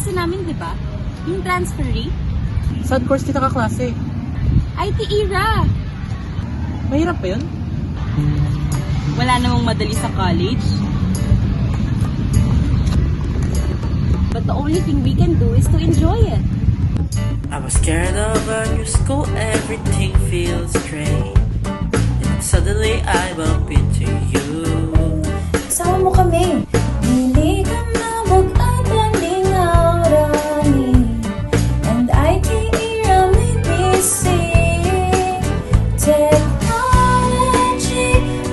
klase namin, di ba? Yung transferee. Saan course kita kaklase? IT era. Mahirap pa yun? Wala namang madali sa college. But the only thing we can do is to enjoy it. I was scared of a new school, everything feels strange. And suddenly I bump into you. Kasama mo kami. Dili ka mabog at landing aurani. And IT era may busy. Technology,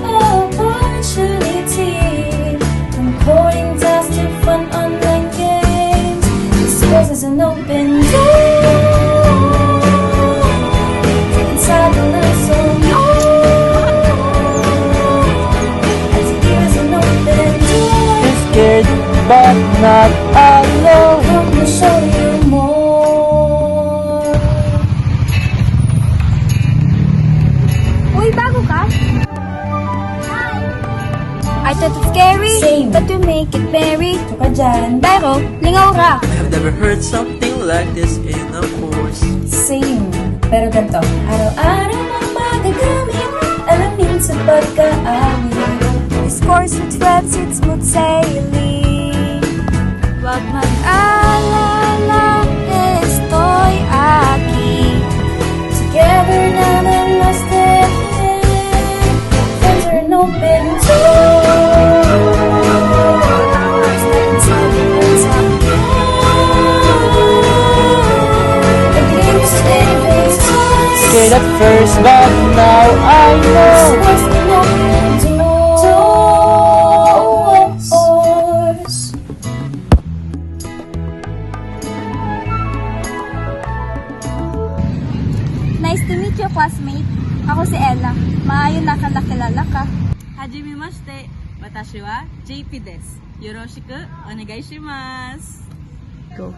opportunity. From coding tasks to fun online games. This course is an open door. Inside the lesson. Scared but not alone. Come to show you more. Uy, bago ka? I thought it's scary, Same. but we make it very. Ito ka dyan. Pero, lingaw ka. I have never heard something like this in a course. Same. Pero ganito, araw-araw mong magagamit, alamin sa pagkaawit. This course with friends, it's smooth sailing. Huwag mag-alala, estoy aquí. Together now the lost it. Friends are an open doors. Inside the world's up. The game's steady face. Scared at first but now I know. What's the open doors? Nice to meet you, classmate. Ako si Ella. Maayo nakakilala ka. Hajimemashite. Watashi wa JP desu. Yoroshiku onegai shimasu. Go.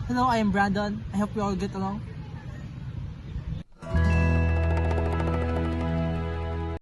Hello, I am Brandon. I hope we all get along.